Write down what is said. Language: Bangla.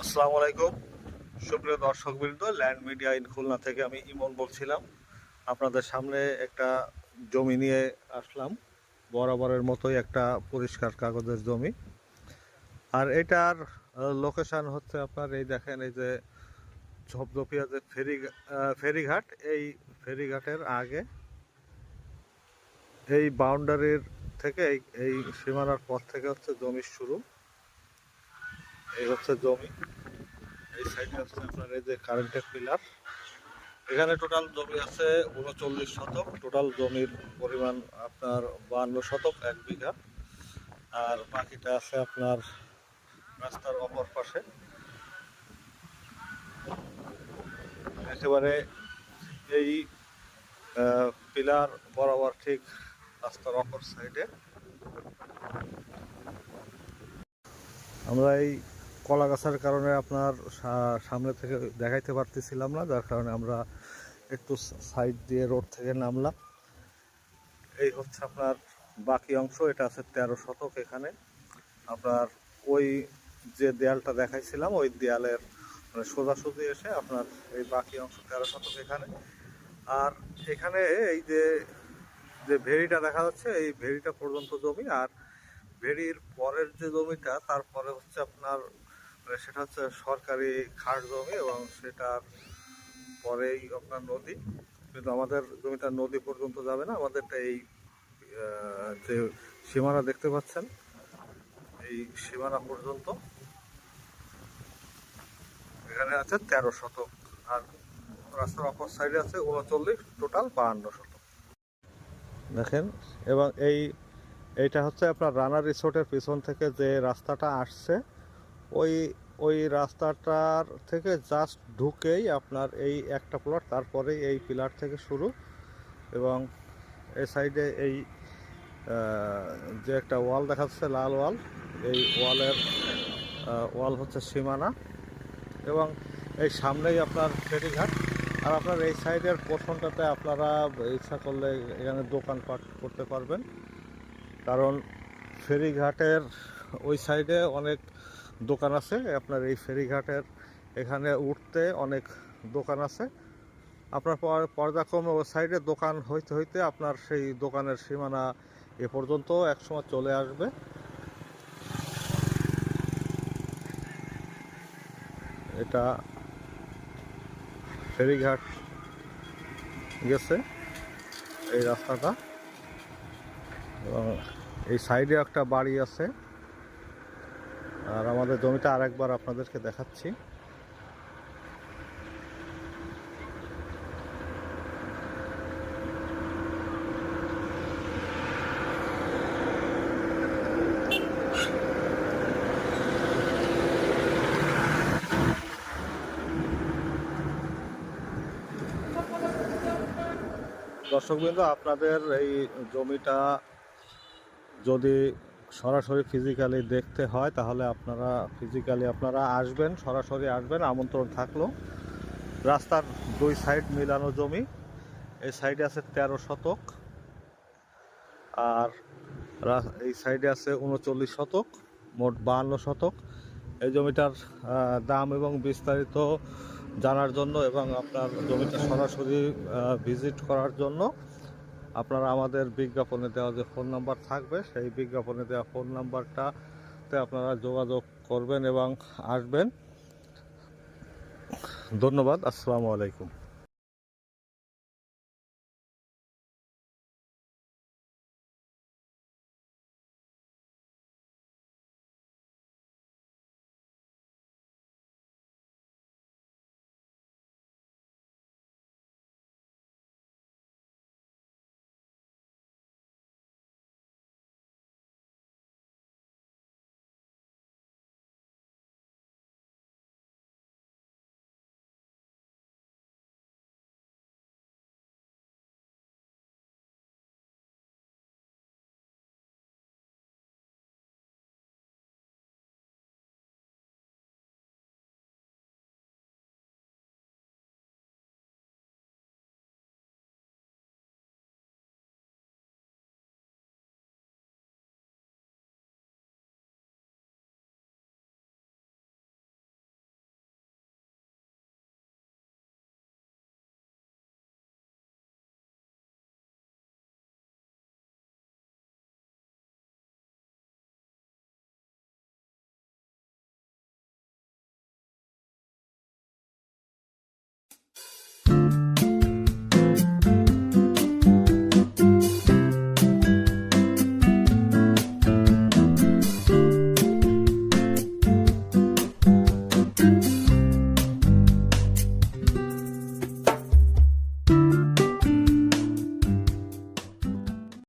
আসসালামু আলাইকুম সুপ্রিয় দর্শকবৃন্দ, ল্যান্ড মিডিয়া ইন খুলনা থেকে আমি ইমন বলছিলাম। আপনাদের সামনে একটা জমি নিয়ে আসলাম, বরাবরের মতোই একটা পরিষ্কার কাগজের জমি। আর এটার লোকেশান হচ্ছে আপনার এই দেখেন, এই যে ঝপঝপিয়া যে ফেরিঘাট, এই ফেরিঘাটের আগে এই বাউন্ডারির থেকে এই সীমানার পর থেকে হচ্ছে জমির শুরু। এই হচ্ছে জমি, এই সাইডে হচ্ছে আপনার এই যে কারেন্টের পিলার। এখানে টোটাল জমি আছে ৩৯ শতক। টোটাল জমির পরিমাণ আপনার ৫২ শতক, ১ বিঘা। আর বাকিটা আছে আপনার রাস্তার অপর পাশে, একেবারে এই পিলার বরাবর ঠিক রাস্তার অপর সাইডে। আমরা এই কলা গাছের কারণে আপনার সামনে থেকে দেখাইতে পারতেছিলাম না, যার কারণে আমরা একটু সাইড দিয়ে রোড থেকে নামলাম। এই হচ্ছে আপনার বাকি অংশ, এটা আছে ১৩ শতক। এখানে আপনার ওই যে দেয়ালটা দেখাইছিলাম, ওই দেয়ালের মানে সোজাসুজি এসে আপনার এই বাকি অংশ ১৩ শতক এখানে। আর এখানে এই যে যে ভেড়িটা দেখা যাচ্ছে, এই ভেড়িটা পর্যন্ত জমি। আর ভেড়ির পরের যে জমিটা, তারপরে হচ্ছে আপনার সেটা হচ্ছে সরকারি খাস জমি, এবং সেটার পরেই আপনার নদী। কিন্তু আমাদের জমিটা নদী পর্যন্ত যাবে না, আমাদেরটা এই যে সীমানা দেখতে পাচ্ছেন, এই সীমানা পর্যন্ত এখানে আছে ১৩ শতক। আর রাস্তার অপর সাইডে আছে ৩৯, টোটাল ৫২ শতক দেখেন। এবং এইটা হচ্ছে আপনার রানা রিসোর্টের পিছন থেকে যে রাস্তাটা আসছে, ওই ওই রাস্তাটার থেকে জাস্ট ঢুকেই আপনার এই একটা প্লট, তারপরেই এই পিলার থেকে শুরু। এবং এই সাইডে এই যে একটা ওয়াল দেখা যাচ্ছে, লাল ওয়াল, এই ওয়াল হচ্ছে সীমানা। এবং এই সামনেই আপনার ফেরিঘাট। আর আপনার এই সাইডের পোর্শনটাতে আপনারা ইচ্ছা করলে এখানে দোকানপাট করতে পারবেন, কারণ ফেরিঘাটের ওই সাইডে অনেক দোকান আছে। আপনার এই ফেরিঘাটের এখানে উঠতে অনেক দোকান আছে। আপনার পর্যায়ক্রমে ওই সাইডে দোকান হইতে হইতে আপনার সেই দোকানের সীমানা এ পর্যন্ত একসময় চলে আসবে। এটা ফেরিঘাট গেছে এই রাস্তাটা, এবং এই সাইডে একটা বাড়ি আছে। আর আমাদের জমিটা আরেকবার আপনাদেরকে দেখাচ্ছি। দর্শকবৃন্দ, আপনাদের এই জমিটা যদি সরাসরি ফিজিক্যালি দেখতে হয়, তাহলে আপনারা আসবেন, সরাসরি আসবেন, আমন্ত্রণ থাকলো। রাস্তার দুই সাইড মিলানো জমি। এই সাইডে আছে ১৩ শতক, আর এই সাইডে আছে ৩৯ শতক, মোট ৫২ শতক। এই জমিটার দাম এবং বিস্তারিত জানার জন্য এবং আপনার জমিটা সরাসরি ভিজিট করার জন্য আপনারা আমাদের বিজ্ঞাপনে দেওয়া যে ফোন নাম্বার থাকবে, সেই বিজ্ঞাপনে দেওয়া ফোন নাম্বারটাতে আপনারা যোগাযোগ করবেন এবং আসবেন। ধন্যবাদ। আসসালামু আলাইকুম।